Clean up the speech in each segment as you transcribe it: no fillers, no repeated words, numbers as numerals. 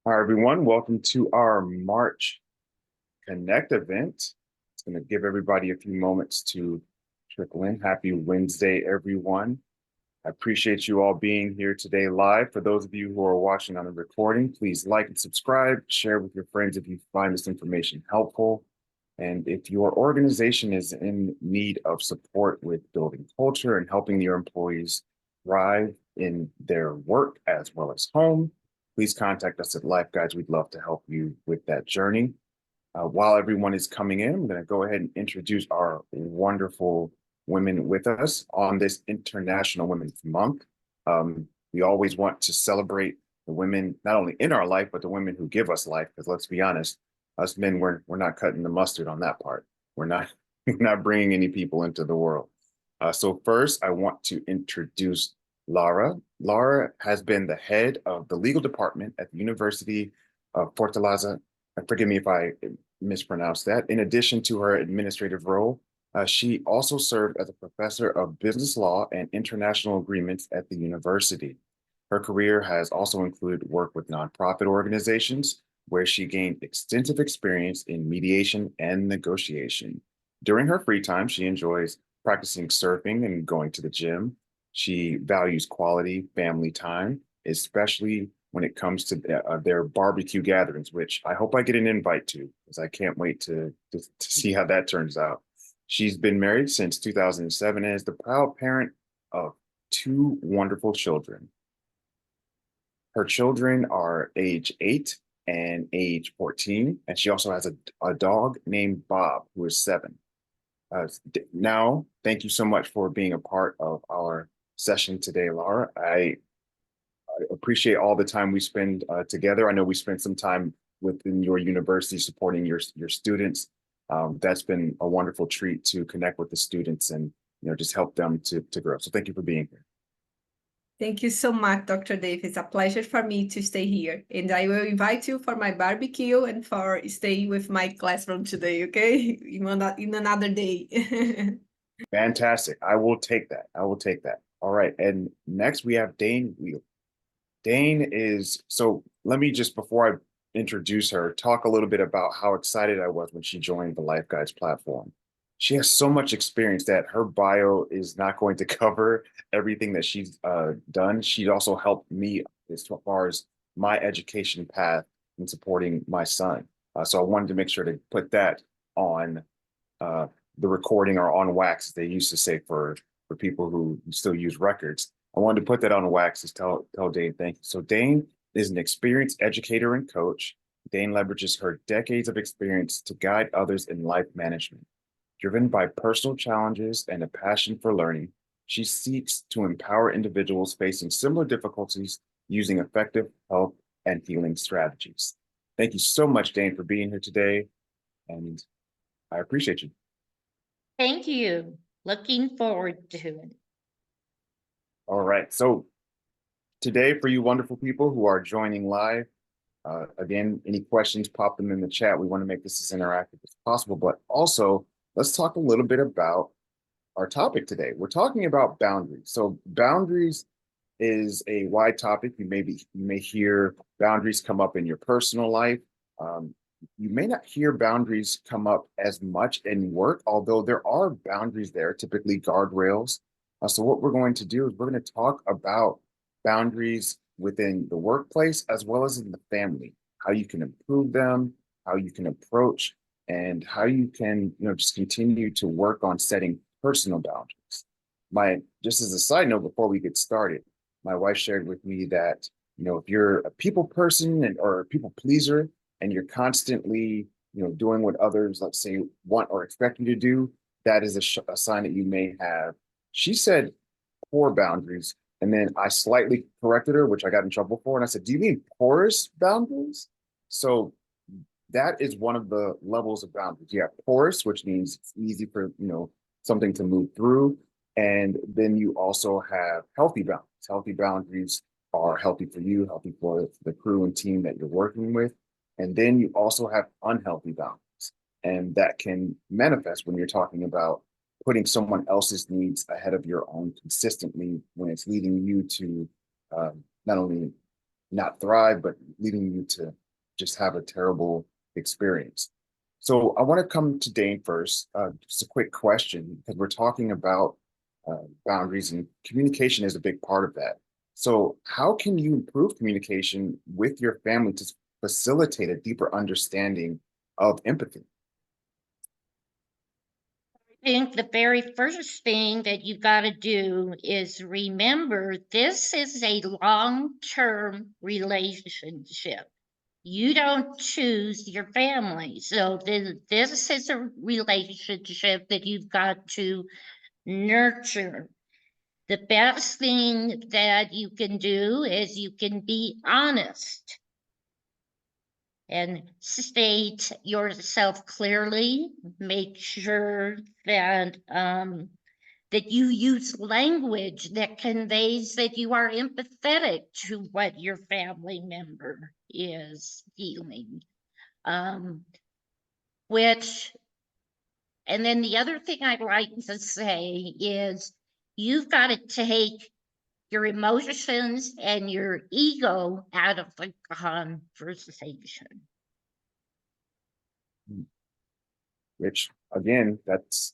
Hi, everyone. Welcome to our March Connect event. It's going to give everybody a few moments to trickle in. Happy Wednesday, everyone. I appreciate you all being here today live. For those of you who are watching on the recording, please like and subscribe, share with your friends if you find this information helpful. And if your organization is in need of support with building culture and helping your employees thrive in their work as well as home, please contact us at LifeGuides. We'd love to help you with that journey. While everyone is coming in, I'm going to go ahead and introduce our wonderful women with us on this International Women's Month. We always want to celebrate the women, not only in our life, but the women who give us life. Because let's be honest, us men, we're not cutting the mustard on that part. We're not, we're not bringing any people into the world. So first, I want to introduce Lara. Lara has been the head of the legal department at the University of Fortaleza. Forgive me if I mispronounced that. In addition to her administrative role, she also served as a professor of business law and international agreements at the university. Her career has also included work with nonprofit organizations, where she gained extensive experience in mediation and negotiation. During her free time, she enjoys practicing surfing and going to the gym. She values quality family time, especially when it comes to their barbecue gatherings, which I hope I get an invite to, because I can't wait to see how that turns out. She's been married since 2007 and is the proud parent of two wonderful children. Her children are age 8 and age 14, and she also has a dog named Bob, who is 7. Now, thank you so much for being a part of our session today, Lara. I appreciate all the time we spend together. I know we spent some time within your university supporting your students. That's been a wonderful treat to connect with the students and just help them to grow. So thank you for being here. Thank you so much, Dr. Dave. It's a pleasure for me to stay here. And I will invite you for my barbecue and for staying with my classroom today, okay? In another day. Fantastic. I will take that. I will take that. All right. And next we have Dane W. Dane is, so let me just, before I introduce her, talk a little bit about how excited I was when she joined the LifeGuides platform. She has so much experience that her bio is not going to cover everything that she's done. She also helped me as far as my education path in supporting my son. So I wanted to make sure to put that on the recording, or on wax, as they used to say for people who still use records. I wanted to put that on wax to tell Dane thank you. So Dane is an experienced educator and coach. Dane leverages her decades of experience to guide others in life management. Driven by personal challenges and a passion for learning, she seeks to empower individuals facing similar difficulties using effective health and healing strategies. Thank you so much, Dane, for being here today, and I appreciate you. Thank you. Looking forward to it. All right. So today, for you wonderful people who are joining live, again, any questions, pop them in the chat. We want to make this as interactive as possible, but also let's talk a little bit about our topic today. We're talking about boundaries. So boundaries is a wide topic. You may hear boundaries come up in your personal life. You may not hear boundaries come up as much in work, although there are boundaries there, typically guardrails. So what we're going to do is we're going to talk about boundaries within the workplace as well as in the family, how you can improve them, how you can approach, and how you can just continue to work on setting personal boundaries. Just as a side note, before we get started, my wife shared with me that if you're a people person or a people pleaser, and you're constantly doing what others, let's say, want or expect you to do, that is a sign that you may have, she said, poor boundaries. And then I slightly corrected her, which I got in trouble for. And I said, do you mean porous boundaries? So that is one of the levels of boundaries. You have porous, which means it's easy for something to move through. And then you also have healthy boundaries. Healthy boundaries are healthy for you, healthy for the crew and team that you're working with. And then you also have unhealthy boundaries. And that can manifest when you're talking about putting someone else's needs ahead of your own consistently, when it's leading you to not only not thrive, but leading you to just have a terrible experience. So I want to come to Dane first. Just a quick question, because we're talking about boundaries, and communication is a big part of that. So how can you improve communication with your family to facilitate a deeper understanding of empathy? I think the very first thing that you got to do is remember this is a long-term relationship. You don't choose your family. So this is a relationship that you've got to nurture. The best thing that you can do is you can be honest and state yourself clearly. Make sure that that you use language that conveys that you are empathetic to what your family member is feeling. Which, and then the other thing I'd like to say is you've got to take your emotions and your ego out of the conversation. Which, again, that's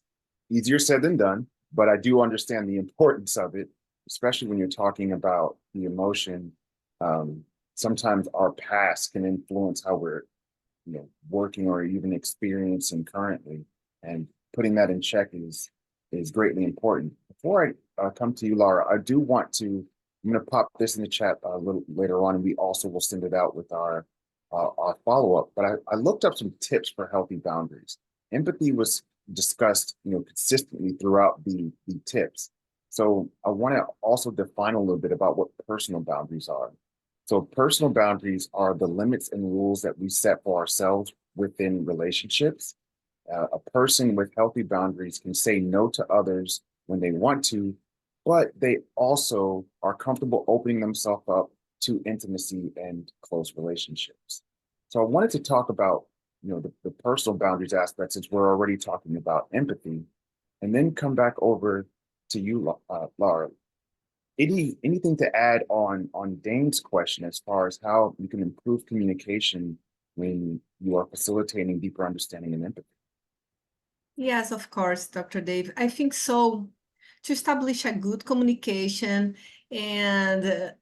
easier said than done, but I do understand the importance of it, especially when you're talking about the emotion. Sometimes our past can influence how we're, working or even experiencing currently, and putting that in check is greatly important. Before I come to you, Lara, I do want to. I'm going to pop this in the chat a little later on, and we also will send it out with our follow up. But I looked up some tips for healthy boundaries. Empathy was discussed, consistently throughout the tips. So I want to also define a little bit about what personal boundaries are. So personal boundaries are the limits and rules that we set for ourselves within relationships. A person with healthy boundaries can say no to others when they want to, but they also are comfortable opening themselves up to intimacy and close relationships. So I wanted to talk about, the personal boundaries aspect, since we're already talking about empathy, and then come back over to you, Lara. Anything to add on Dane's question as far as how you can improve communication when you are facilitating deeper understanding and empathy? Yes, of course, Dr. Dave. I think so. To establish a good communication, and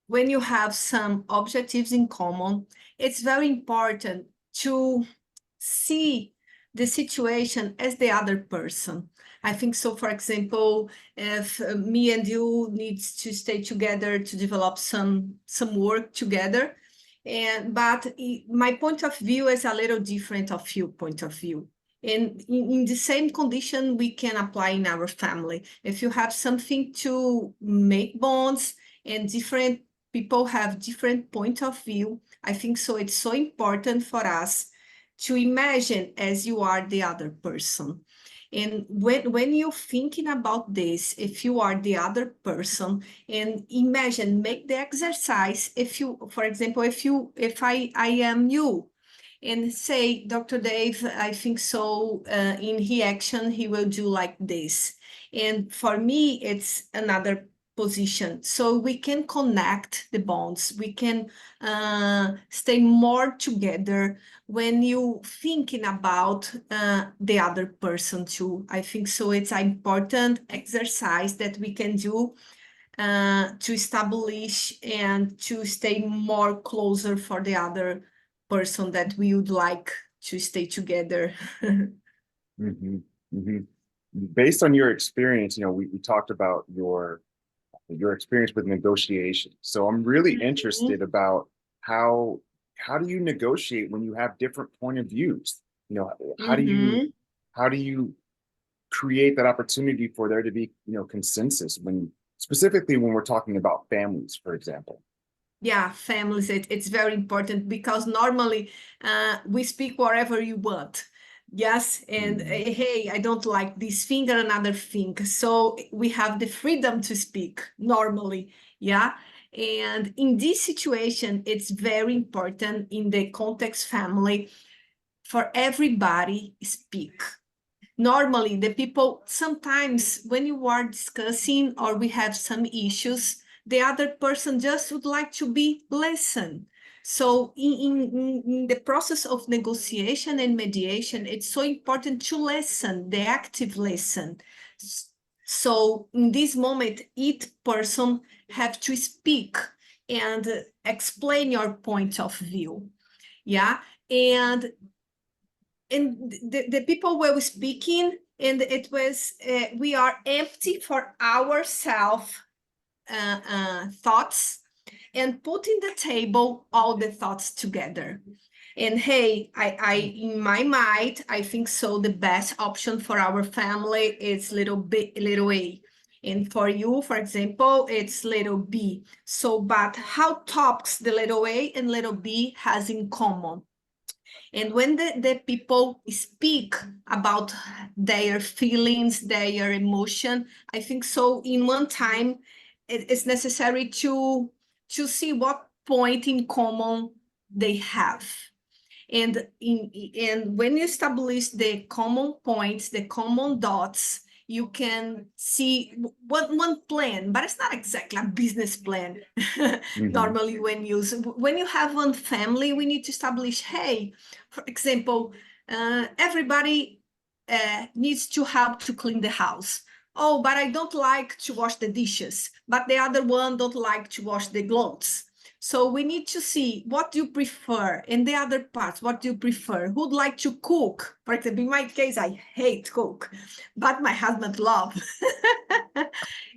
when you have some objectives in common, it's very important to see the situation as the other person. I think so, for example, if me and you needs to stay together to develop some work together, but my point of view is a little different of your point of view. And in the same condition, we can apply in our family. If you have something to make bonds and different people have different point of view, I think so it's so important for us to imagine as you are the other person. And when you're thinking about this, if you are the other person, and imagine, make the exercise, if you, for example, if I am you, and say, Dr. Dave, I think so, in reaction, he will do like this. And for me, it's another position. So we can connect the bonds. We can stay more together when you thinking about the other person too. I think so it's an important exercise that we can do to establish and to stay more closer for the other person that we would like to stay together. Mm-hmm. Mm-hmm. Based on your experience, we talked about your experience with negotiation. So I'm really interested about how do you negotiate when you have different point of views? How do you create that opportunity for there to be, consensus specifically when we're talking about families, for example? Yeah, families, it's very important because normally we speak whatever you want. Yes, and hey, I don't like this thing or another thing. So we have the freedom to speak normally. Yeah. And in this situation, it's very important in the context family for everybody speak. Normally, the people, sometimes when you are discussing or we have some issues, the other person just would like to be listened. So in the process of negotiation and mediation, it's so important to listen, the active listen. So in this moment, each person have to speak and explain your point of view. Yeah. And the people were speaking, and it was, we are empty for ourselves thoughts and put in the table all the thoughts together. And hey, I in my mind, I think so the best option for our family is little a. And for you, for example, it's little b. So, but how topics the little a and little b has in common? And when the people speak about their feelings, their emotion, I think so in one time, it's necessary to see what point in common they have. And when you establish the common points, the common dots, you can see one plan, but it's not exactly a business plan. Normally when you have one family, we need to establish, hey, for example, everybody needs to help to clean the house. Oh, but I don't like to wash the dishes, but the other one don't like to wash the clothes. So we need to see what you prefer, and the other parts, what do you prefer? Who'd like to cook? For example, in my case, I hate cook, but my husband loves.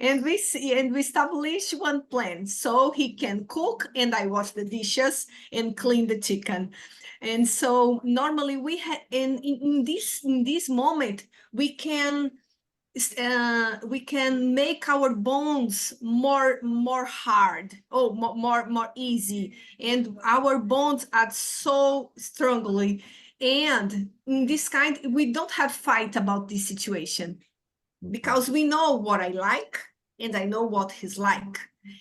And we establish one plan, so he can cook and I wash the dishes and clean the chicken. And so normally we have in this moment we can make our bonds more hard, more easy, and our bonds are so strongly. And in this kind, we don't have fight about this situation, because we know what I like and I know what he's like.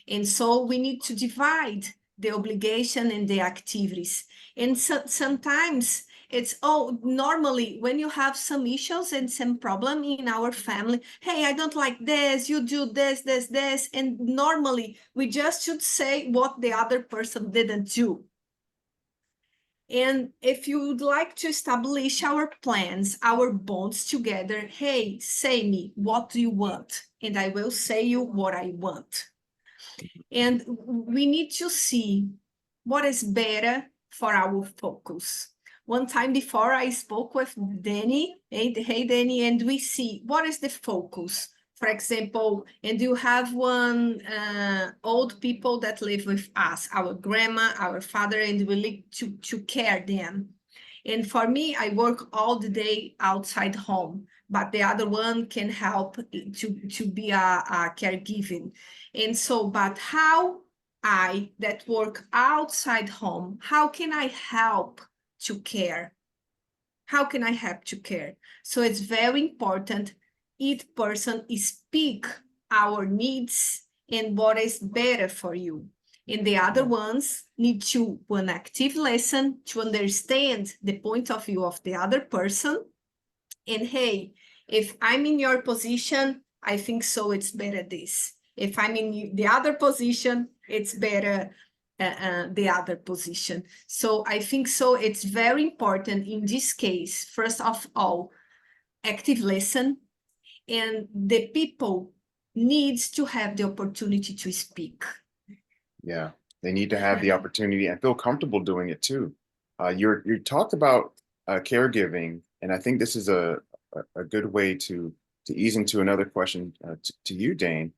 And so we need to divide the obligation and the activities. And sometimes it's, normally when you have some issues and some problem in our family, hey, I don't like this, you do this. And normally we just should say what the other person didn't do. And if you would like to establish our plans, our bonds together, hey, say me, what do you want? And I will say you what I want. And we need to see what is better for our focus. One time before, I spoke with Danny, hey Danny, and we see what is the focus. For example, and you have one old people that live with us, our grandma, our father, and we need to care them. And for me, I work all the day outside home, but the other one can help to be a caregiving. And so, but how I that work outside home, how can I help to care? How can I help to care? So it's very important each person speak our needs and what is better for you. And the other ones need to one active lesson to understand the point of view of the other person. And hey, if I'm in your position, I think so it's better this. If I'm in the other position, it's better the other position. So I think so it's very important in this case, first of all, active listen, and the people needs to have the opportunity to speak. Yeah, they need to have the opportunity and feel comfortable doing it too. You talked about caregiving, and I think this is a good way to ease into another question to you, Dane.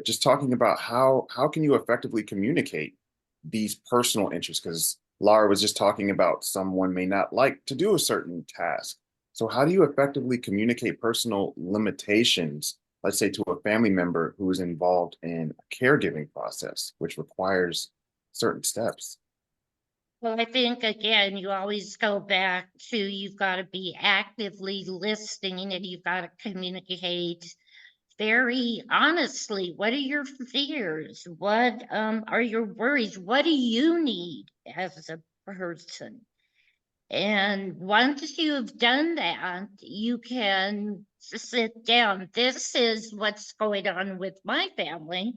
Just talking about how can you effectively communicate these personal interests? Because Lara was just talking about someone may not like to do a certain task. So how do you effectively communicate personal limitations, let's say to a family member who is involved in a caregiving process, which requires certain steps? Well, I think again, you always go back to you've got to be actively listening and you've got to communicate very honestly. What are your fears? What are your worries? What do you need as a person? And once you've done that, you can sit down. This is what's going on with my family.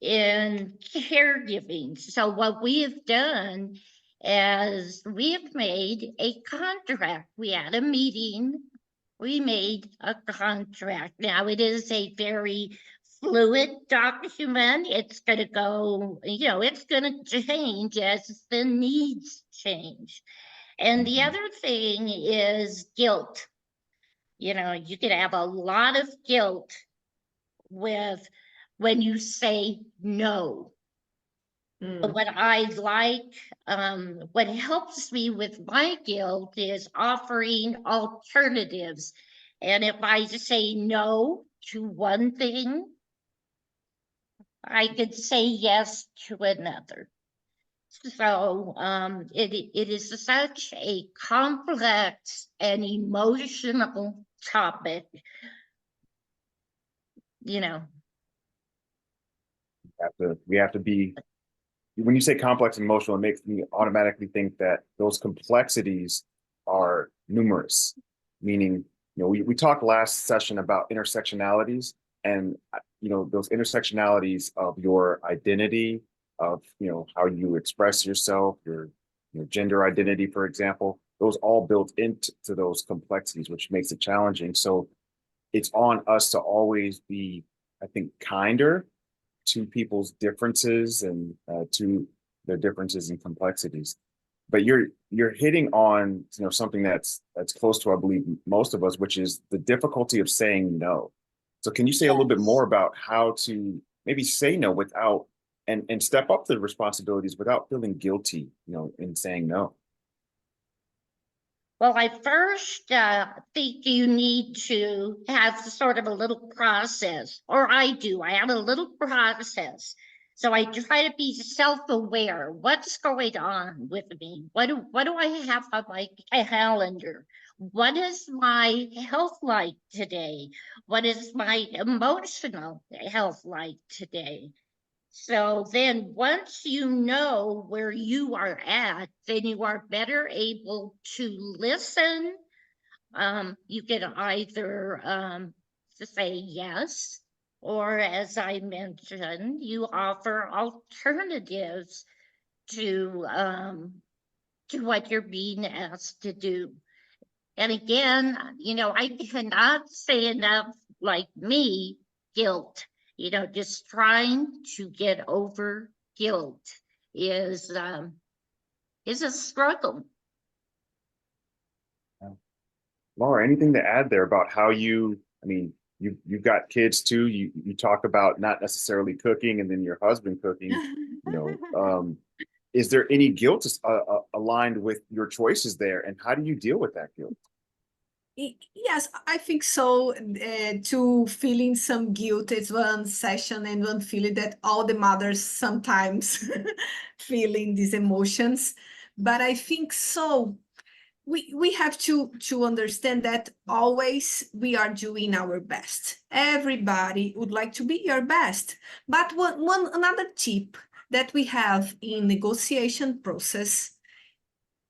in caregiving. So what we have done is we have made a contract. We had a meeting. We made a contract. Now it is a very fluid document. It's going to go, it's going to change as the needs change. And the other thing is guilt. You could have a lot of guilt with when you say no. But what I like, what helps me with my guilt is offering alternatives. And if I say no to one thing, I could say yes to another. So it is such a complex and emotional topic, We have to be, when you say complex and emotional, it makes me automatically think that those complexities are numerous, meaning, we talked last session about intersectionalities and, those intersectionalities of your identity, of, how you express yourself, your gender identity, for example, those all built into those complexities, which makes it challenging. So it's on us to always be, I think, kinder to people's differences and to their differences and complexities. But you're hitting on something that's close to, I believe, most of us, which is the difficulty of saying no. So can you say a little bit more about how to maybe say no without and step up the responsibilities without feeling guilty, in saying no? Well, I first think you need to have sort of a little process, or I do. I have a little process. So I try to be self-aware. What's going on with me? What do I have on my calendar? What is my health like today? What is my emotional health like today? So then once you know where you are at, then you are better able to listen. You can either say yes, or as I mentioned, you offer alternatives to what you're being asked to do. And again, I cannot say enough, like me, guilt. Just trying to get over guilt is a struggle. Lara, anything to add there about how you've got kids too. You talk about not necessarily cooking and then your husband cooking, is there any guilt aligned with your choices there, and how do you deal with that guilt? Yes, I think so. To feeling some guilt is one session and one feeling that all the mothers sometimes feeling these emotions. But I think so. We have to understand that always we are doing our best. Everybody would like to be your best. But another tip that we have in negotiation process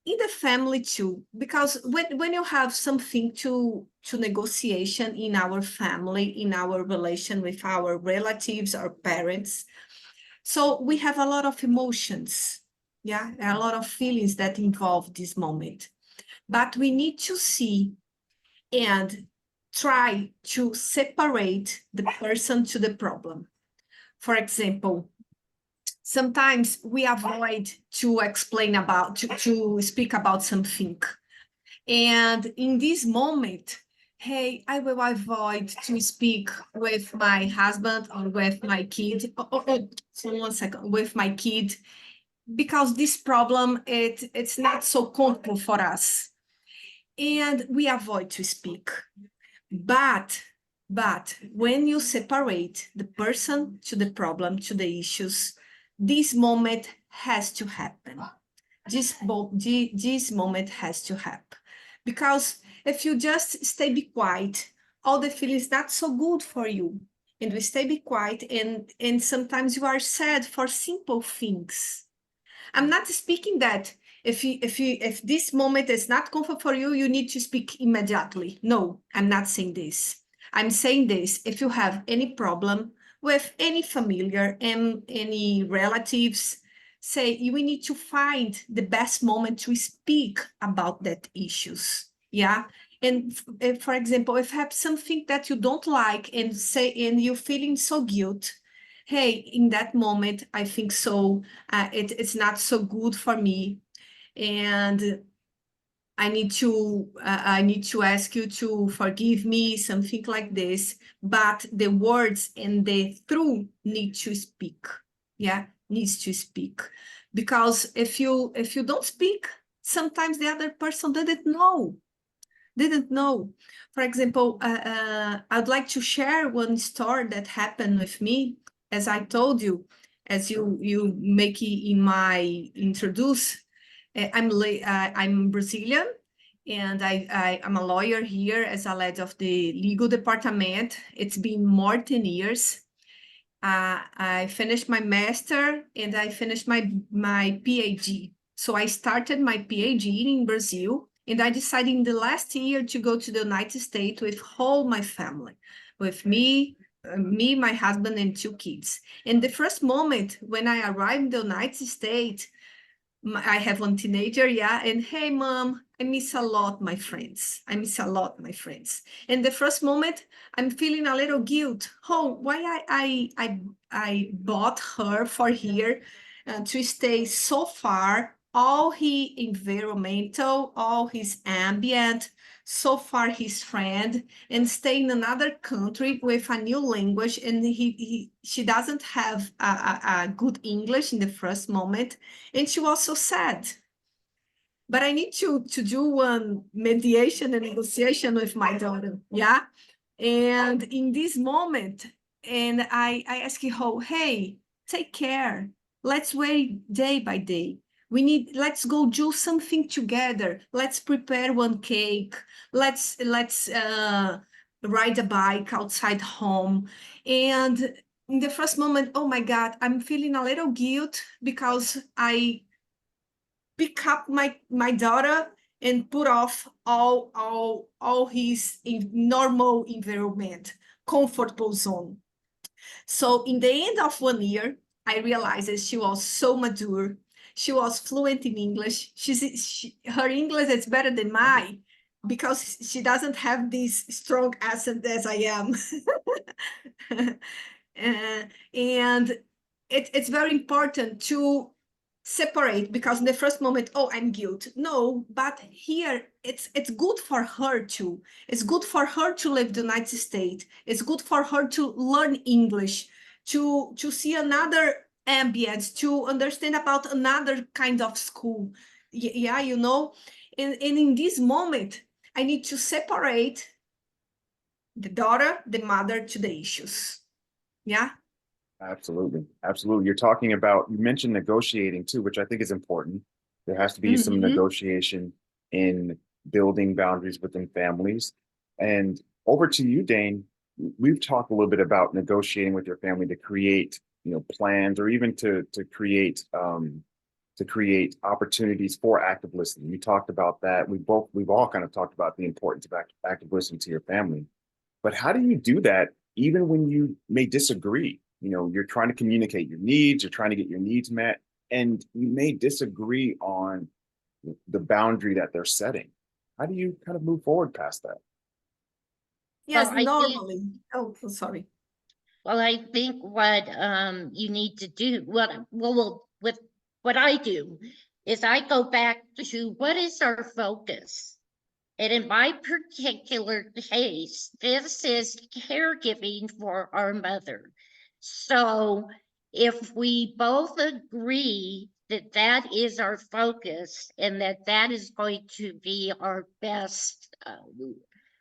in the family too, because when you have something to negotiation in our family, in our relation with our relatives or parents, so we have a lot of emotions, a lot of feelings that involve this moment. But we need to see and try to separate the person to the problem. For example, sometimes we avoid to explain about, to speak about something. And in this moment, hey, I will avoid to speak with my husband or with my kid. So 1 second, with my kid, because this problem, it's not so comfortable for us. And we avoid to speak. But when you separate the person to the problem, to the issues, this moment has to happen. This moment has to happen. Because if you just be quiet, all the feelings not so good for you. And we be quiet, and sometimes you are sad for simple things. I'm not speaking that if this moment is not comfort for you, you need to speak immediately. No, I'm not saying this. I'm saying this, if you have any problem, with any familiar and any relatives, say we need to find the best moment to speak about that issues. Yeah. And for example, if you have something that you don't like and say, and you're feeling so guilt, hey, in that moment, I think so, it's not so good for me. And I need to ask you to forgive me, something like this. But the words and the truth need to speak. Yeah, needs to speak. Because if you don't speak, sometimes the other person didn't know. For example, I'd like to share one story that happened with me. As I told you, as you make it in my introduce, I'm Brazilian, and I'm a lawyer here as a lead of the legal department. It's been more 10 years. I finished my master and I finished my PhD. So I started my PhD in Brazil, and I decided in the last year to go to the United States with all my family, with me, my husband, and 2 kids. And the first moment when I arrived in the United States, I have one teenager, yeah, and hey, mom, I miss a lot my friends. I miss a lot my friends. And the first moment, I'm feeling a little guilt. Oh, why I bought her for here to stay so far, all his environmental, all his ambient, so far his friend, and stay in another country with a new language, and she doesn't have a good English in the first moment, and she was so sad. But I need to do one mediation and negotiation with my daughter, yeah? And in this moment, and I ask her, hey, take care. Let's wait day by day. Let's go do something together. Let's prepare one cake. Let's ride a bike outside home. And in the first moment, oh my God, I'm feeling a little guilt because I pick up my daughter and put off all his normal environment, comfortable zone. So in the end of 1 year, I realized that she was so mature. She was fluent in English. Her English is better than mine because she doesn't have this strong accent as I am. And it's very important to separate, because in the first moment, oh, I'm guilt. No, but here it's good for her too. It's good for her to live in the United States. It's good for her to learn English, to see another ambience, to understand about another kind of school. Yeah, you know. And in this moment, I need to separate the daughter, the mother to the issues. Yeah. Absolutely. Absolutely. You're talking about, you mentioned negotiating too, which I think is important. There has to be some negotiation in building boundaries within families. And over to you, Dane. We've talked a little bit about negotiating with your family to create, plans, or even to create opportunities for active listening. You talked about that. We've all kind of talked about the importance of active listening to your family. But how do you do that even when you may disagree? You're trying to communicate your needs, you're trying to get your needs met, and you may disagree on the boundary that they're setting. How do you kind of move forward past that? Yes, Well, I think, normally. Oh, sorry. well, I think what you need to do, with what I do is I go back to what is our focus. And in my particular case, this is caregiving for our mother. So if we both agree that that is our focus and that that is going to be our best,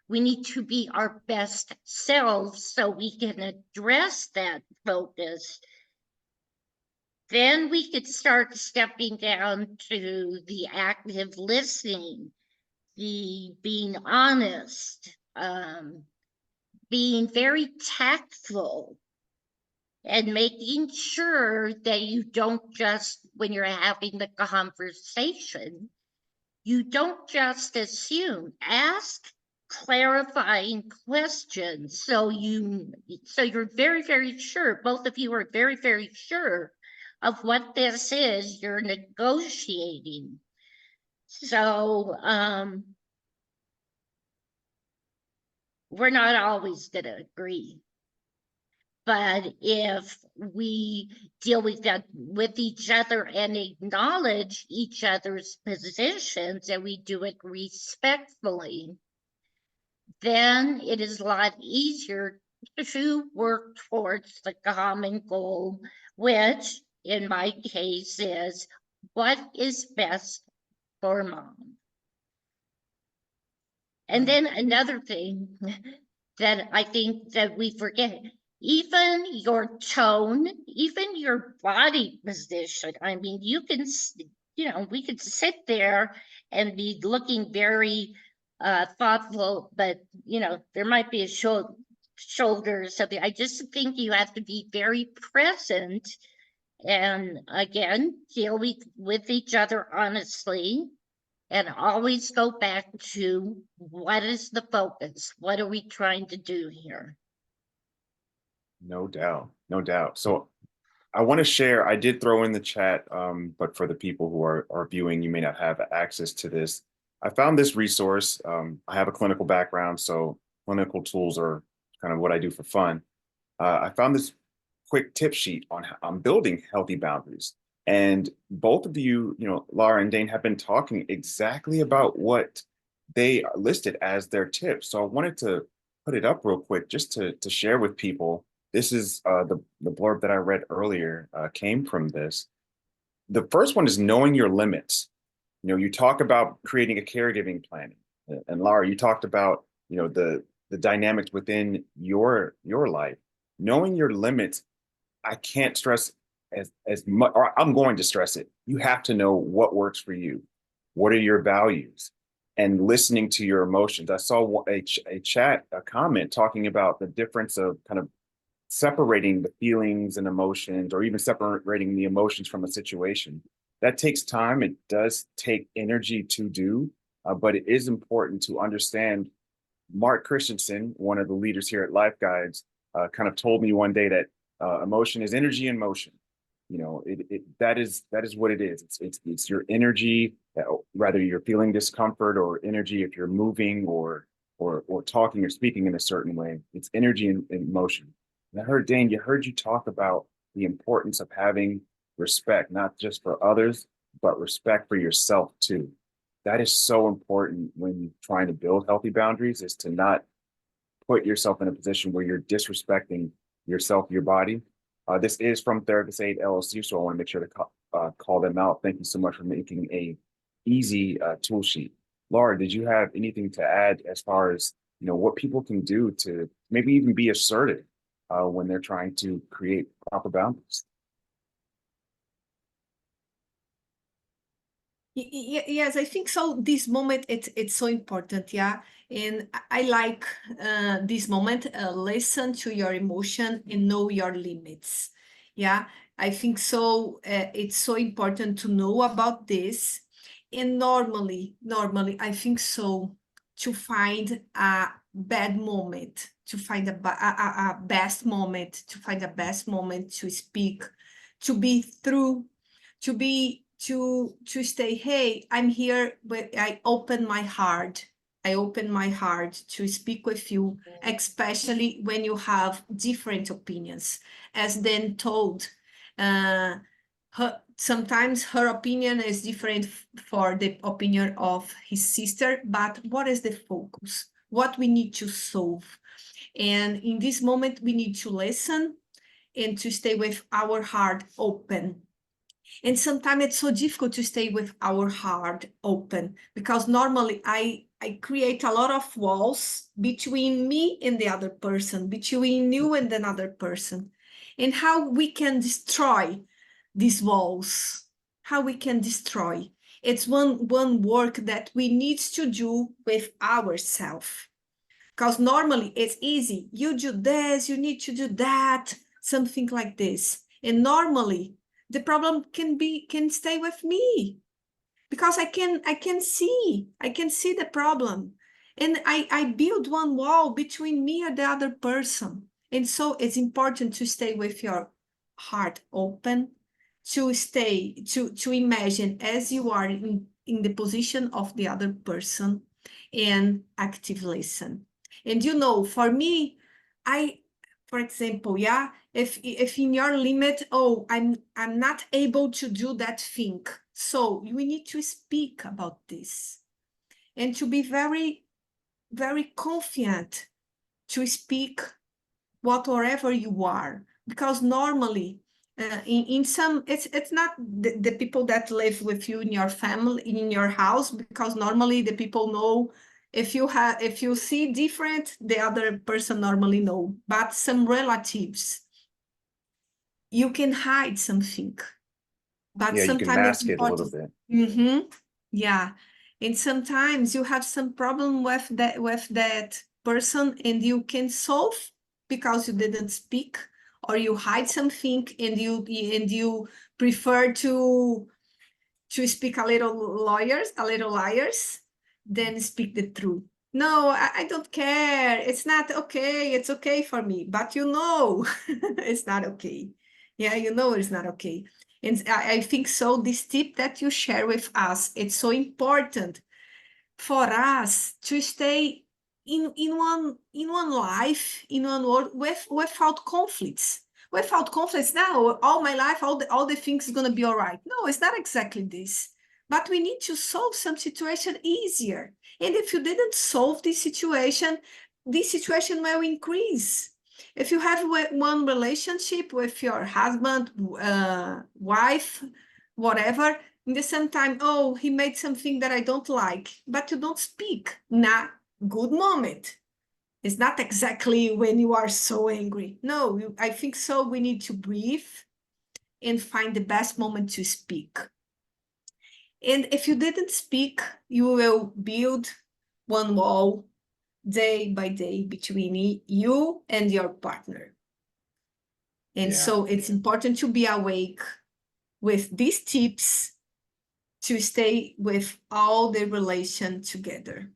we need to be our best selves so we can address that focus, then we could start stepping down to the active listening, the being honest, being very tactful, and making sure that you don't just, when you're having the conversation, you don't just assume. Ask clarifying questions. So you're very, very sure, both of you are very, very sure of what this is you're negotiating. So we're not always going to agree. But if we deal with that with each other and acknowledge each other's positions and we do it respectfully, then it is a lot easier to work towards the common goal, which in my case is what is best for Mom. And then another thing that I think that we forget, even your tone, even your body position. I mean, you can, we could sit there and be looking very thoughtful, but, there might be a shoulder or something. I just think you have to be very present and, again, deal with each other honestly. And always go back to what is the focus? What are we trying to do here? No doubt, no doubt. So I want to share, I did throw in the chat, but for the people who are viewing, you may not have access to this. I found this resource. I have a clinical background, so clinical tools are kind of what I do for fun. I found this quick tip sheet on building healthy boundaries. And both of you, Lara and Dane, have been talking exactly about what they listed as their tips. So I wanted to put it up real quick just to share with people. This is the blurb that I read earlier came from this. The first one is knowing your limits. You talk about creating a caregiving plan, and Lara, you talked about the dynamics within your life. Knowing your limits, I can't stress as much, or I'm going to stress it. You have to know what works for you. What are your values? And listening to your emotions. I saw a comment talking about the difference of kind of separating the feelings and emotions, or even separating the emotions from a situation. That takes time. It does take energy to do, but it is important to understand. Mark Christensen, one of the leaders here at LifeGuides, kind of told me one day that emotion is energy in motion. That is what it is. It's your energy, whether you're feeling discomfort or energy if you're moving or talking or speaking in a certain way. It's energy in motion. And I heard, Dane, you talk about the importance of having respect, not just for others, but respect for yourself too. That is so important when trying to build healthy boundaries, is to not put yourself in a position where you're disrespecting yourself, your body. This is from Therapist Aid LLC, so I want to make sure to call them out. Thank you so much for making a easy tool sheet. Lara, did you have anything to add as far as what people can do to maybe even be assertive when they're trying to create proper boundaries? Yes, I think so. This moment, it's so important, yeah. And I like this moment. Listen to your emotion and know your limits. Yeah, I think so. It's so important to know about this. And normally, I think so, to find a bad moment, to find a best moment, to find a best moment to speak, to be through, to stay, hey, I'm here, but I open my heart. I open my heart to speak with you, especially when you have different opinions. As Dan told, sometimes her opinion is different for the opinion of his sister, but what is the focus? What we need to solve? And in this moment, we need to listen and to stay with our heart open. And sometimes it's so difficult to stay with our heart open, because normally I create a lot of walls between me and the other person, between you and another person. And how we can destroy these walls, how we can destroy. It's one work that we need to do with ourselves. Because normally it's easy. You do this, you need to do that, something like this. And normally the problem can stay with me, because I can see the problem. And I build one wall between me and the other person. And so it's important to stay with your heart open, to imagine as you are in the position of the other person and active listen. And for me, for example, yeah, if in your limit, oh, I'm not able to do that thing. So we need to speak about this and to be very, very confident to speak whatever you are, because normally in some it's not the people that live with you in your family in your house, because normally the people know. If you see different, the other person normally know, but some relatives you can hide something, but Yeah, you can sometimes it's mask it a little important. bit. Yeah, and sometimes you have some problem with that person, and you can solve because you didn't speak, or you hide something, and you prefer to speak a little liars than speak the truth. No, I don't care. It's not okay. It's okay for me, but it's not okay. Yeah, it's not okay. And I think so. This tip that you share with us, it's so important for us to stay in one life, in one world without conflicts. Without conflicts, now all my life, all the things is gonna be all right. No, it's not exactly this. But we need to solve some situation easier. And if you didn't solve this situation will increase. If you have one relationship with your husband, wife, whatever, in the same time, oh, he made something that I don't like, but you don't speak. Nah, good moment. It's not exactly when you are so angry. No, I think so. We need to breathe and find the best moment to speak. And if you didn't speak, you will build one wall day by day between you and your partner. And Yeah. so it's important to be awake with these tips to stay with all the relation together.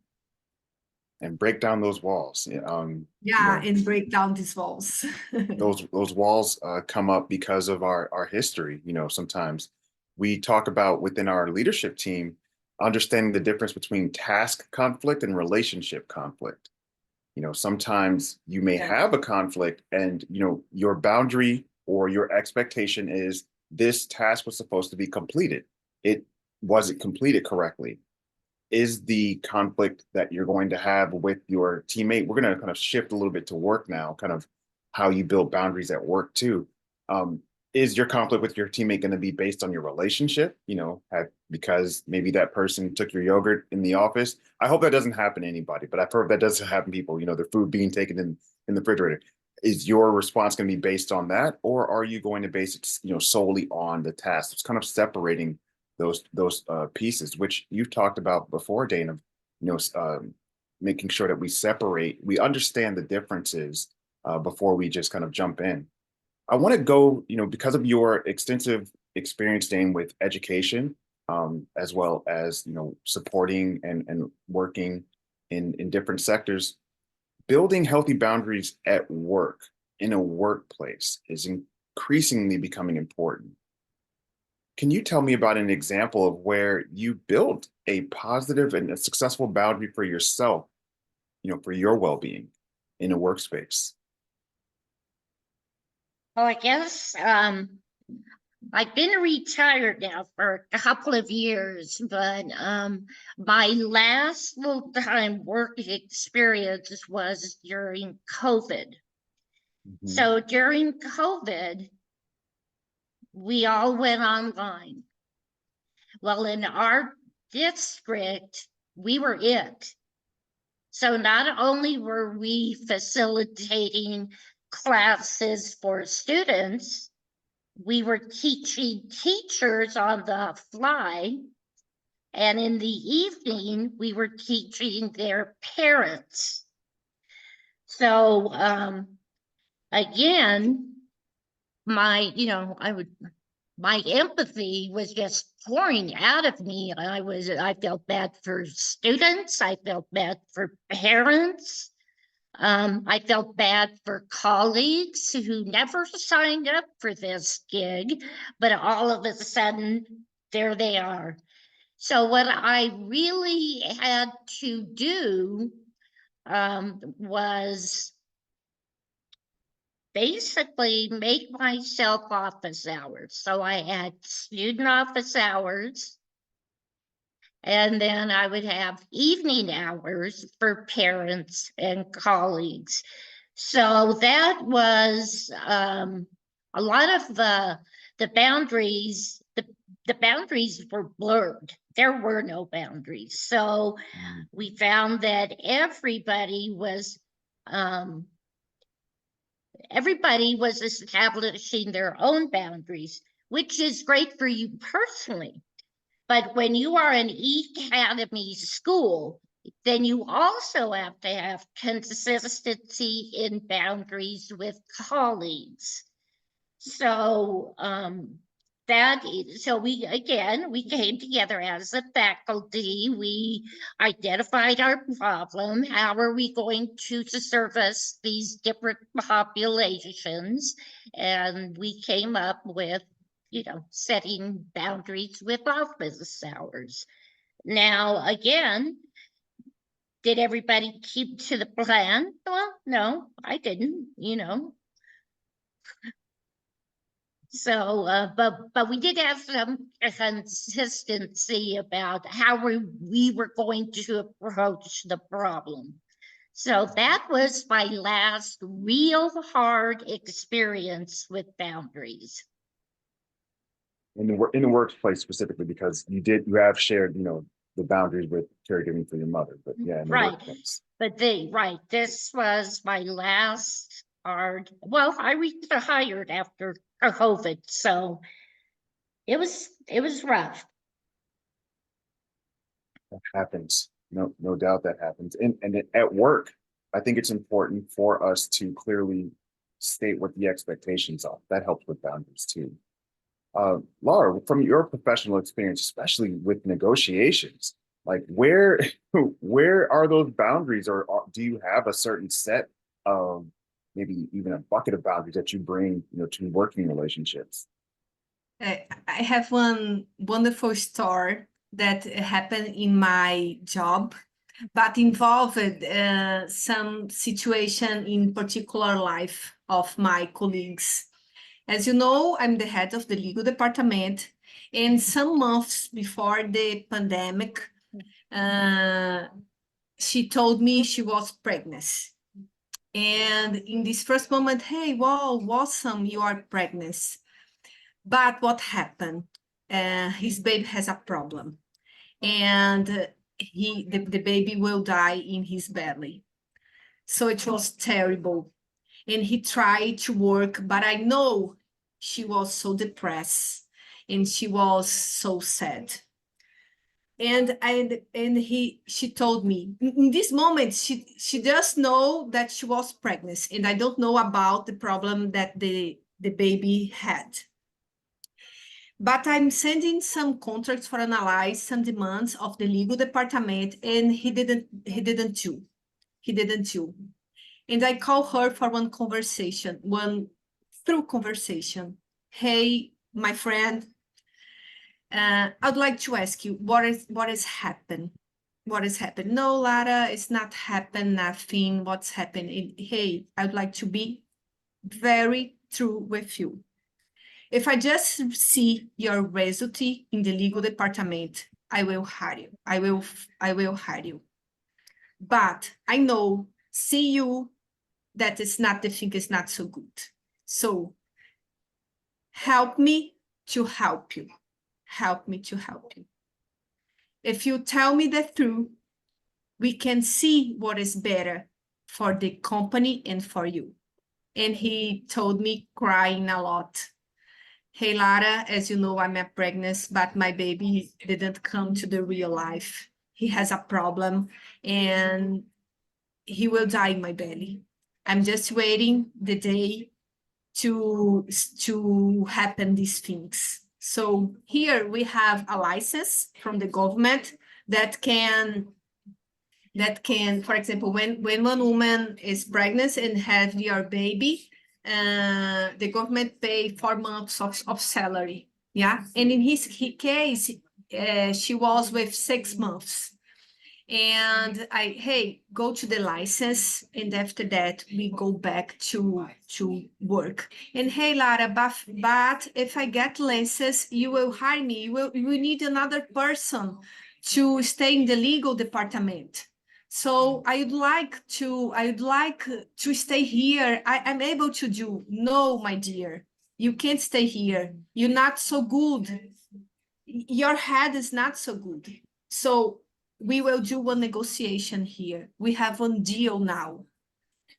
And break down those walls. Yeah, and break down these walls. Those walls come up because of our history. Sometimes we talk about within our leadership team understanding the difference between task conflict and relationship conflict. Sometimes you may have a conflict, and your boundary or your expectation is this task was supposed to be completed. It wasn't completed correctly. Is the conflict that you're going to have with your teammate? We're going to kind of shift a little bit to work now, kind of how you build boundaries at work too. Is your conflict with your teammate going to be based on your relationship? Because maybe that person took your yogurt in the office. I hope that doesn't happen to anybody, but I've heard that does happen to people. Their food being taken in the refrigerator. Is your response going to be based on that, or are you going to base it, solely on the task? It's kind of separating those pieces, which you've talked about before, Dane, of making sure that we understand the differences before we just kind of jump in. I want to go, because of your extensive experience, Dane, with education, as well as supporting and working in different sectors. Building healthy boundaries at work, in a workplace, is increasingly becoming important. Can you tell me about an example of where you built a positive and a successful boundary for yourself, for your well-being in a workspace? Well, I guess I've been retired now for a couple of years, but my last full-time work experience was during COVID. Mm-hmm. So during COVID, we all went online. Well, in our district, we were it. So not only were we facilitating classes for students, we were teaching teachers on the fly. And in the evening, we were teaching their parents. So again, I would my empathy was just pouring out of me. I felt bad for students. I felt bad for parents. I felt bad for colleagues who never signed up for this gig, but all of a sudden, there they are. So what I really had to do was basically make myself office hours. So I had student office hours, and then I would have evening hours for parents and colleagues. So that was a lot of the boundaries. The boundaries were blurred. There were no boundaries. So we found that everybody was establishing their own boundaries, which is great for you personally. But when you are an academy school, then you also have to have consistency in boundaries with colleagues. So we came together as a faculty. We identified our problem. How are we going to service these different populations? And we came up with, setting boundaries with office hours. Now, again, did everybody keep to the plan? Well, no, I didn't, So, but we did have some consistency about how we were going to approach the problem. So that was my last real hard experience with boundaries. In the workplace specifically, because you have shared, the boundaries with caregiving for your mother, but yeah, in the Right. workplace. But this was my last hard. Well, I retired after COVID, so it was rough. That happens. No doubt that happens. And at work, I think it's important for us to clearly state what the expectations are. That helps with boundaries too. Lara, from your professional experience, especially with negotiations, like where are those boundaries, or do you have a certain set of maybe even a bucket of boundaries that you bring, to working relationships? I have one wonderful story that happened in my job, but involved some situation in particular life of my colleagues. As you know, I'm the head of the legal department, and some months before the pandemic, she told me she was pregnant. And in this first moment, hey, wow, awesome, you are pregnant. But what happened? His baby has a problem, and the baby will die in his belly. So it was terrible. And he tried to work, but I know she was so depressed and she was so sad. And she told me in this moment she just know that she was pregnant, and I don't know about the problem that the baby had. But I'm sending some contracts for analyze some demands of the legal department, and he didn't do. And I call her for one through conversation. Hey, my friend, I'd like to ask you, what is happened? What has happened? No, Lara, it's not happened, nothing. What's happened? Hey, I'd like to be very true with you. If I just see your result in the legal department, I will hire you. I will hire you. But I know, see you, that is not, the thing is not so good. So help me to help you. Help me to help you. If you tell me the truth, we can see what is better for the company and for you. And he told me, crying a lot, hey, Lara, as you know, I'm pregnant, but my baby didn't come to the real life. He has a problem and he will die in my belly. I'm just waiting the day to happen these things. So here we have a license from the government that can, for example, when one woman is pregnant and have your baby, the government pay 4 months of salary. Yeah. And in his case, she was with 6 months. And hey, go to the license, and after that we go back to work. And hey, Lara, but if I get license, you will hire me. You will need another person to stay in the legal department. So I would like to stay here. I'm able to do. No, my dear, you can't stay here. You're not so good. Your head is not so good. So we will do one negotiation here. We have one deal now.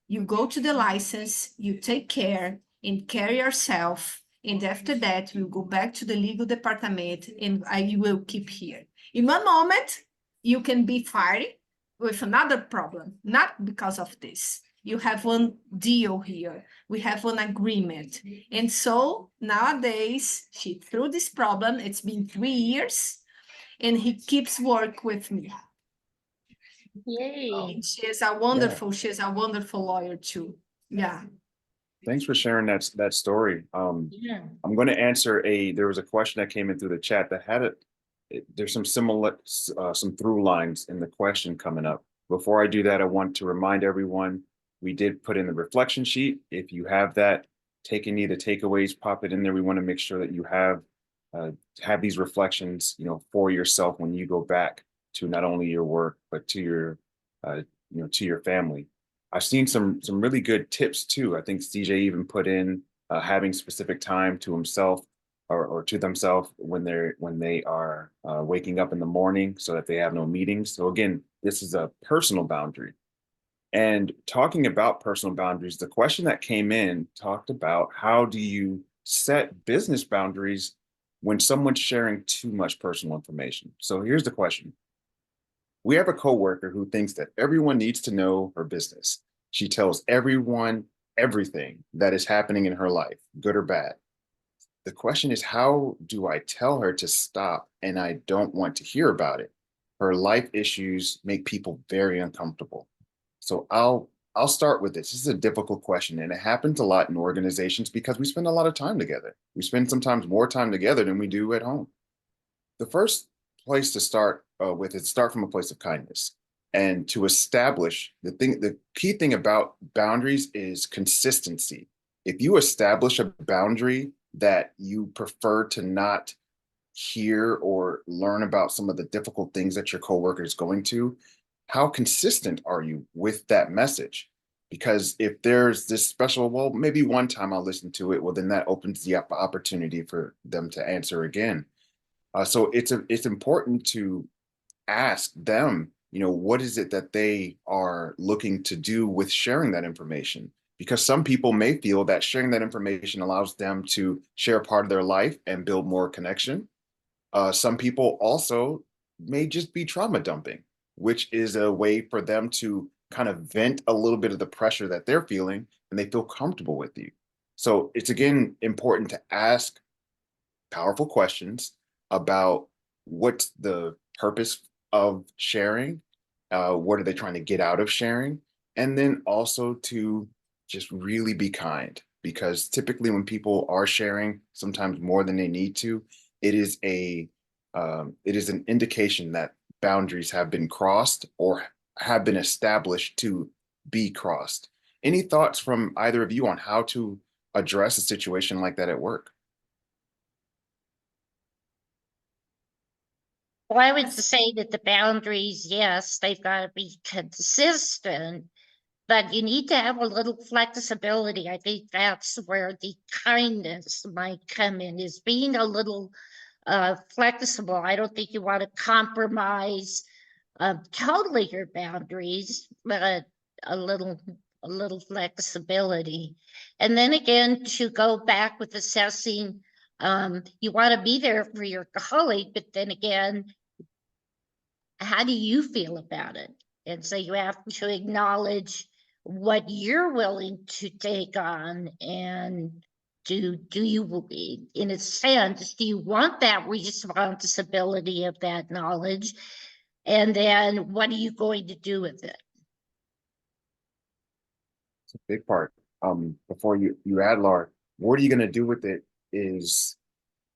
You go to the license, you take care and care yourself. And after that, we'll go back to the legal department and I will keep here. In one moment, you can be fired with another problem, not because of this. You have one deal here. We have one agreement. And so nowadays, she through this problem, it's been 3 years, and he keeps work with me. Yay. And she is a wonderful lawyer too. Yeah. Thanks for sharing that story. Yeah. I'm going to answer there was a question that came in through the chat that had there's some similar, some through lines in the question coming up. Before I do that, I want to remind everyone, we did put in the reflection sheet. If you have that, take any of the takeaways, pop it in there. We want to make sure that you have these reflections, for yourself when you go back to not only your work, but to your, to your family. I've seen some really good tips too. I think CJ even put in having specific time to himself or to themselves when they are waking up in the morning so that they have no meetings. So again, this is a personal boundary. And talking about personal boundaries, the question that came in talked about how do you set business boundaries when someone's sharing too much personal information? So here's the question. We have a coworker who thinks that everyone needs to know her business. She tells everyone everything that is happening in her life, good or bad. The question is, how do I tell her to stop and I don't want to hear about it? Her life issues make people very uncomfortable. So I'll start with this. This is a difficult question, and it happens a lot in organizations because we spend a lot of time together. We spend sometimes more time together than we do at home. The first place to start with is start from a place of kindness and to establish the key thing about boundaries is consistency. If you establish a boundary that you prefer to not hear or learn about some of the difficult things that your coworker is going to, how consistent are you with that message? Because if there's this special, well, maybe one time I'll listen to it, well, then that opens the opportunity for them to answer again. So it's important to ask them, what is it that they are looking to do with sharing that information? Because some people may feel that sharing that information allows them to share a part of their life and build more connection. Some people also may just be trauma dumping, which is a way for them to kind of vent a little bit of the pressure that they're feeling and they feel comfortable with you. So it's again important to ask powerful questions about what's the purpose of sharing, what are they trying to get out of sharing, and then also to just really be kind, because typically when people are sharing sometimes more than they need to, it is an indication that boundaries have been crossed or have been established to be crossed. Any thoughts from either of you on how to address a situation like that at work? Well, I would say that the boundaries, yes, they've got to be consistent, but you need to have a little flexibility. I think that's where the kindness might come in, is being a little flexible. I don't think you want to compromise totally your boundaries, but a little flexibility. And then again, to go back with assessing, you want to be there for your colleague, but then again, how do you feel about it? And so you have to acknowledge what you're willing to take on and Do you, in a sense, do you want that responsibility of that knowledge? And then what are you going to do with it? It's a big part. Before you add, Laura, what are you going to do with it is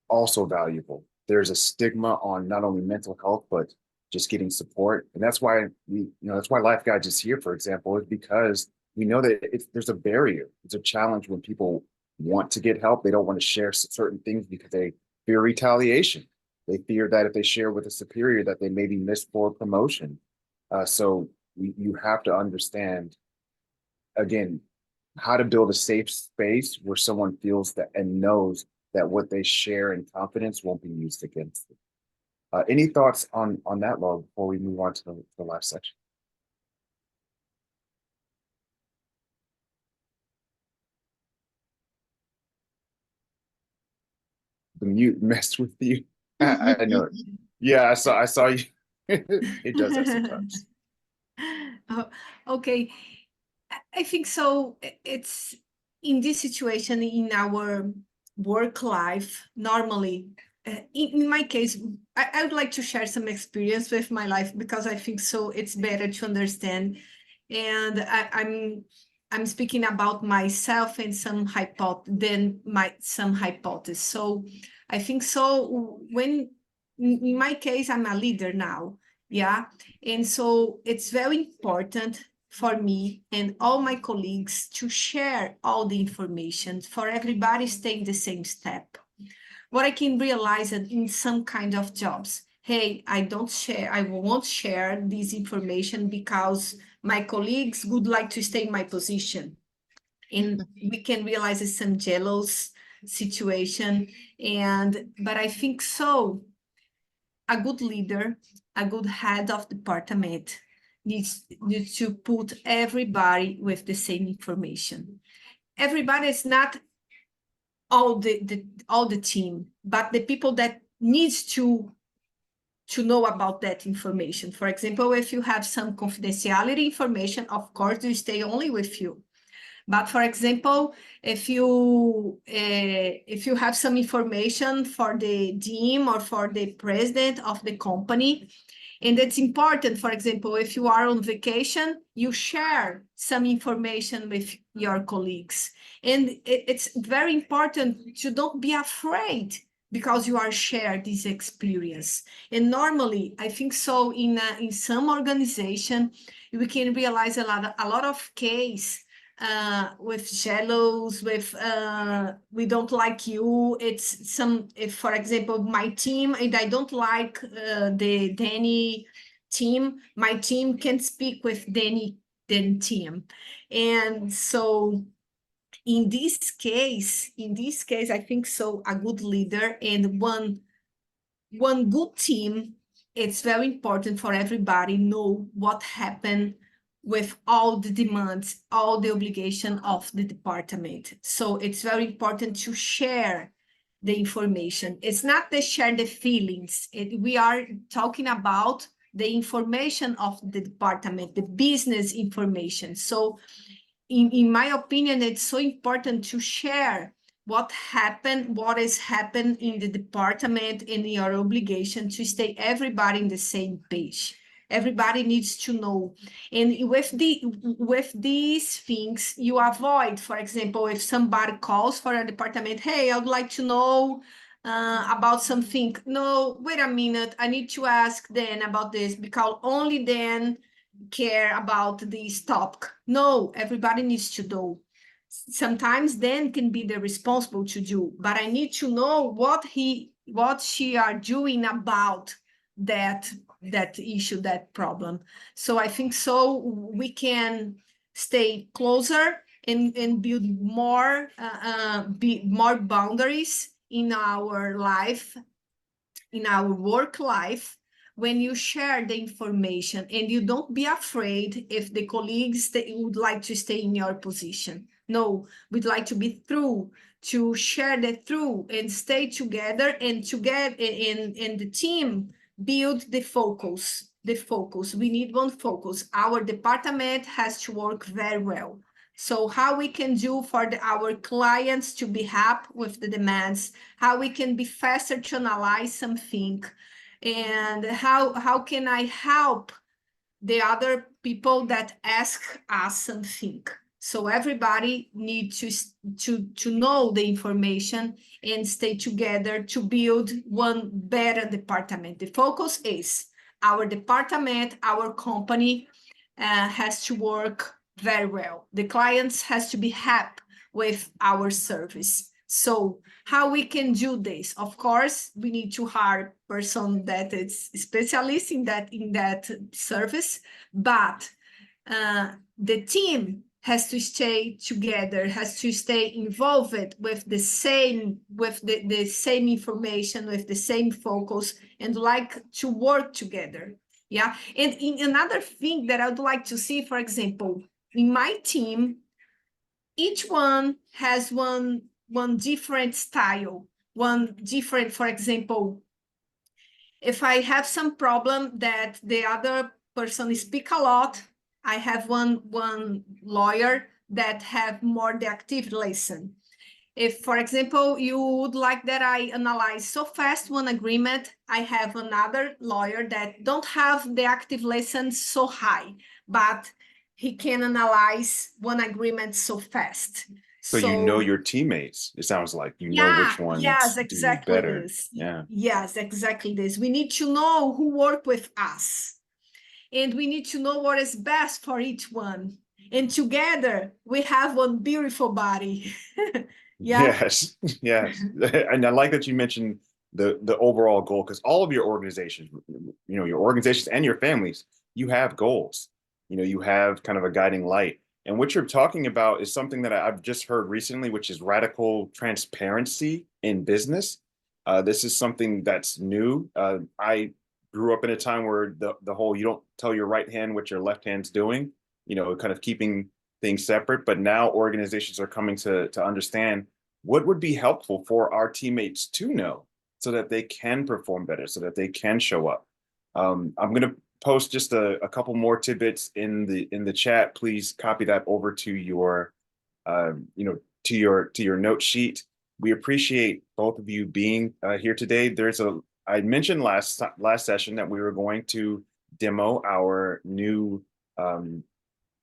also valuable. There's a stigma on not only mental health, but just getting support. And that's why that's why LifeGuides is here, for example, is because we know that there's a barrier. It's a challenge when people want to get help. They don't want to share certain things because they fear retaliation. They fear that if they share with a superior that they may be missed for a promotion. So you have to understand, again, how to build a safe space where someone feels that and knows that what they share in confidence won't be used against them. Any thoughts on that, Laura, before we move on to the last section? The mute messed with you. I know it. Yeah, I saw you. It does that sometimes. Oh, okay. I think so. It's in this situation in our work life, normally, in my case, I would like to share some experience with my life because I think so it's better to understand. And I'm speaking about myself and some hypothesis. So I think so when in my case, I'm a leader now. Yeah. And so it's very important for me and all my colleagues to share all the information for everybody staying the same step. What I can realize that in some kind of jobs, hey, I won't share this information because my colleagues would like to stay in my position. And we can realize it's some jealous situation. But I think so a good leader, a good head of department needs to put everybody with the same information. Everybody is not all the team, but the people that needs to know about that information. For example, if you have some confidentiality information, of course, you stay only with you. But for example, if you have some information for the team or for the president of the company, and it's important, for example, if you are on vacation, you share some information with your colleagues. And it's very important to don't be afraid because you are shared this experience. And normally, I think so in some organization, we can realize a lot of case with jealous, with we don't like you. It's some, if for example, my team and I don't like the Danny team, my team can speak with Danny team. And so in this case, I think so a good leader and one good team, it's very important for everybody know what happened with all the demands, all the obligation of the department. So it's very important to share the information. It's not to share the feelings. We are talking about the information of the department, the business information. So in my opinion, it's so important to share what happened, what has happened in the department, and your obligation to stay everybody in the same page. Everybody needs to know. And with these things, you avoid, for example, if somebody calls for a department, hey, I would like to know about something. No, wait a minute, I need to ask Dan about this because only Dan care about this topic. No, everybody needs to know. Sometimes Dan can be the responsible to do, but I need to know what she are doing about that issue, that problem. So I think so we can stay closer and build more more boundaries in our life, in our work life, when you share the information and you don't be afraid if the colleagues that would like to stay in your position. No, we'd like to be through, to share that through and stay together and together in the team, build the focus. We need one focus. Our department has to work very well. So how we can do for our clients to be happy with the demands, how we can be faster to analyze something, and how can I help the other people that ask us something. So everybody needs to know the information and stay together to build one better department. The focus is our department, our company has to work very well. The clients has to be happy with our service. So how we can do this? Of course, we need to hire a person that is specialist in that service, but the team has to stay together, has to stay involved with the same information, with the same focus, and like to work together. Yeah. And in another thing that I would like to see, for example, in my team, each one has one different style, one different, for example, if I have some problem that the other person speak a lot, I have one lawyer that have more the active lesson. If, for example, you would like that I analyze so fast one agreement, I have another lawyer that don't have the active lesson so high, but he can analyze one agreement so fast. So you know your teammates, it sounds like you know which ones yes, do exactly better. this. Yeah. Yes, exactly this. We need to know who work with us, and we need to know what is best for each one. And together we have one beautiful body. Yeah. Yes, yes. And I like that you mentioned the overall goal, because all of your organizations, you know, your organizations and your families, you have goals. You know, you have kind of a guiding light. And what you're talking about is something that I've just heard recently, which is radical transparency in business. This is something that's new. I grew up in a time where the whole you don't tell your right hand what your left hand's doing, you know, kind of keeping things separate. But now organizations are coming to understand what would be helpful for our teammates to know so that they can perform better, so that they can show up. I'm going to post just a couple more tidbits in the chat. Please copy that over to your you know, to your note sheet. We appreciate both of you being here today. I mentioned last session that we were going to demo our new kind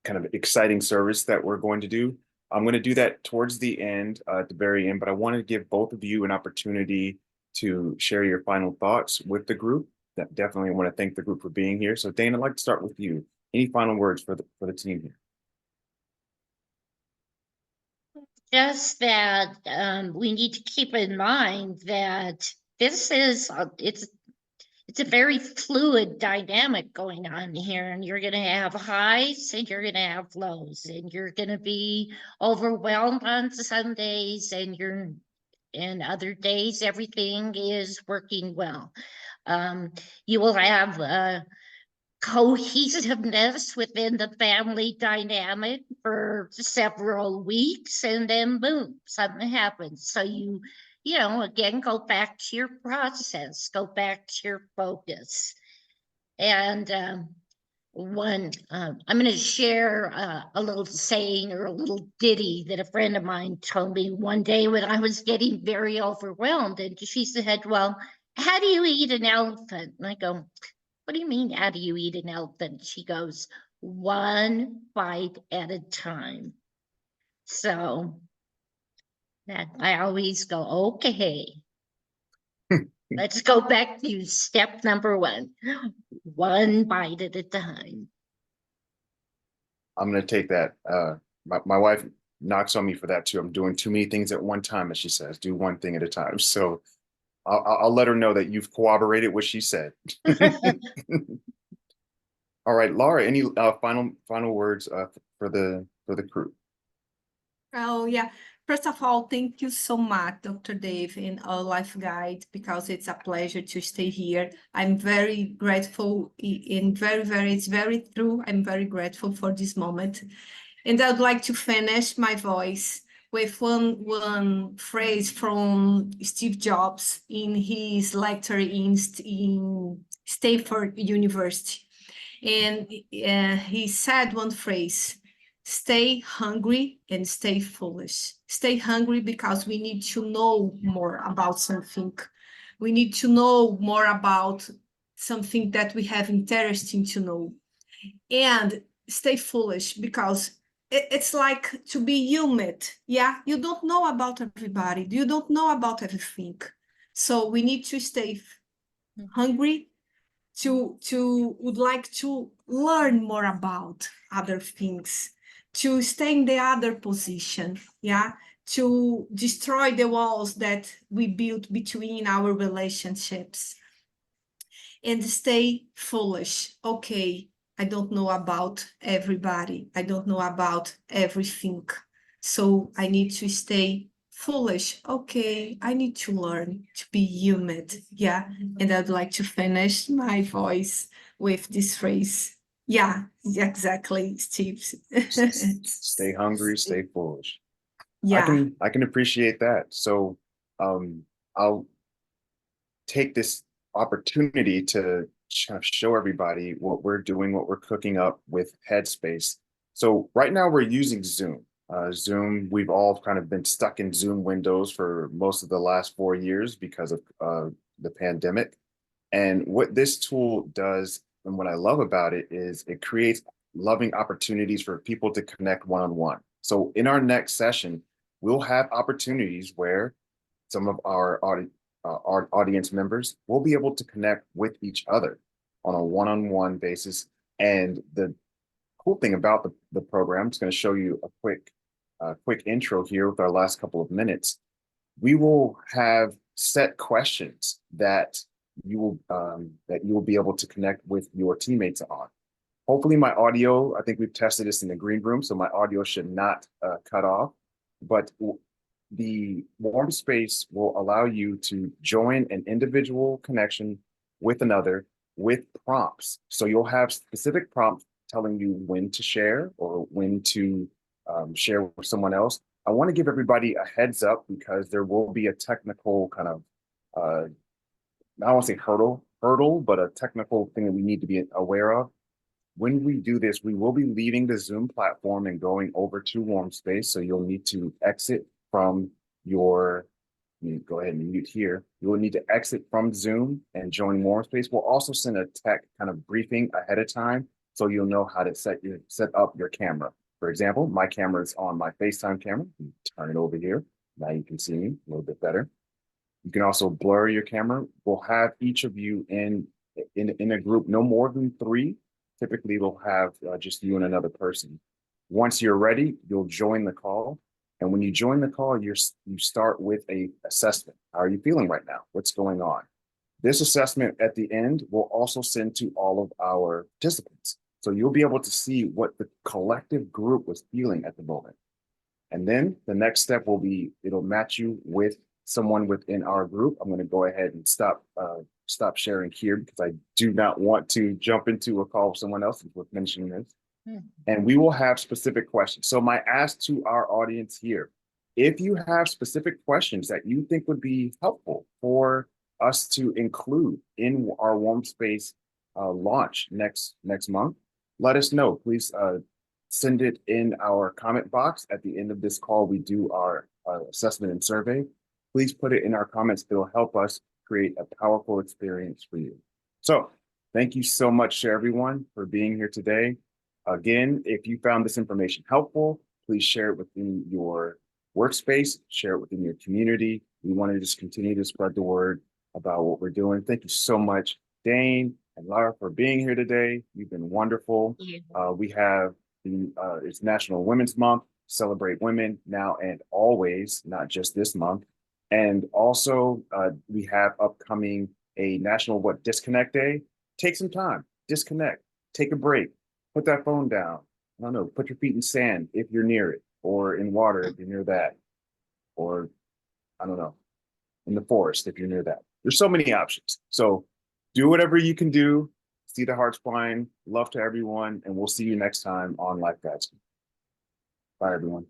of exciting service that we're going to do. I'm going to do that towards the end, at the very end, but I want to give both of you an opportunity to share your final thoughts with the group. Definitely want to thank the group for being here. So Dane, I'd like to start with you. Any final words for the team here? Just that we need to keep in mind that this is it's a very fluid dynamic going on here, and you're going to have highs and you're going to have lows, and you're going to be overwhelmed on some days, and other days everything is working well. You will have cohesiveness within the family dynamic for several weeks, and then boom, something happens. So you know, again, go back to your process, go back to your focus. And I'm going to share a little saying or a little ditty that a friend of mine told me one day when I was getting very overwhelmed. And she said, well, how do you eat an elephant? And I go, what do you mean, how do you eat an elephant? She goes, one bite at a time. So that I always go, okay, let's go back to step number one bite at a time. I'm going to take that. My wife knocks on me for that too. I'm doing too many things at one time, as she says. Do one thing at a time. So I'll let her know that you've corroborated what she said. All right, Lara, any final words for the crew? Oh, yeah. First of all, thank you so much, Dr. Dave and LifeGuides, because it's a pleasure to stay here. I'm very grateful and it's very true. I'm very grateful for this moment. And I'd like to finish my voice with one phrase from Steve Jobs in his lecture in Stanford University. And he said one phrase, stay hungry and stay foolish. Stay hungry because we need to know more about something. We need to know more about something that we have interesting to know. And stay foolish because it's like to be human. Yeah, you don't know about everybody. You don't know about everything. So we need to stay hungry to would like to learn more about other things, to stay in the other position, yeah, to destroy the walls that we built between our relationships, and stay foolish. Okay, I don't know about everybody. I don't know about everything. So I need to stay foolish. Okay, I need to learn to be human. Yeah. And I'd like to finish my voice with this phrase. Yeah, exactly, Steve. Stay hungry, stay foolish. Yeah. I can appreciate that. So I'll take this opportunity to show everybody what we're doing, what we're cooking up with Headspace. So right now we're using Zoom. Zoom, we've all kind of been stuck in Zoom windows for most of the last 4 years because of the pandemic. And what this tool does, and what I love about it, is it creates loving opportunities for people to connect one-on-one. So in our next session, we'll have opportunities where some of our audience members will be able to connect with each other on a one-on-one basis. And the cool thing about the program, I'm just going to show you a quick intro here with our last couple of minutes. We will have set questions that you will be able to connect with your teammates on. Hopefully my audio, I think we've tested this in the green room, so my audio should not cut off, but the warm space will allow you to join an individual connection with another with prompts. So you'll have specific prompts telling you when to share or when to share with someone else. I want to give everybody a heads up because there will be a technical kind of, I don't want to say hurdle, but a technical thing that we need to be aware of. When we do this, we will be leaving the Zoom platform and going over to warm space. So you'll need to exit from your, go ahead and mute here. You will need to exit from Zoom and join warm space. We'll also send a tech kind of briefing ahead of time so you'll know how to set up your camera. For example, my camera is on my FaceTime camera. Turn it over here. Now you can see me a little bit better. You can also blur your camera. We'll have each of you in a group, no more than 3. Typically, we'll have just you and another person. Once you're ready, you'll join the call. And when you join the call, you start with an assessment. How are you feeling right now? What's going on? This assessment at the end will also send to all of our participants. So you'll be able to see what the collective group was feeling at the moment. And then the next step will be, it'll match you with someone within our group. I'm going to go ahead and stop sharing here because I do not want to jump into a call with someone else with mentioning this. And we will have specific questions. So my ask to our audience here, if you have specific questions that you think would be helpful for us to include in our warm space launch next month, let us know. Please send it in our comment box. At the end of this call, we do our assessment and survey. Please put it in our comments. It'll help us create a powerful experience for you. So thank you so much to everyone for being here today. Again, if you found this information helpful, please share it within your workspace, share it within your community. We want to just continue to spread the word about what we're doing. Thank you so much, Dane and Lara, for being here today. You've been wonderful. We have it's National Women's Month. Celebrate women now and always, not just this month. And also, we have upcoming a National Disconnect Day. Take some time, disconnect, take a break, put that phone down. I don't know, put your feet in sand if you're near it, or in water if you're near that, or I don't know, in the forest if you're near that. There's so many options. So do whatever you can do. See the hearts flying. Love to everyone, and we'll see you next time on LifeGuides. Bye, everyone.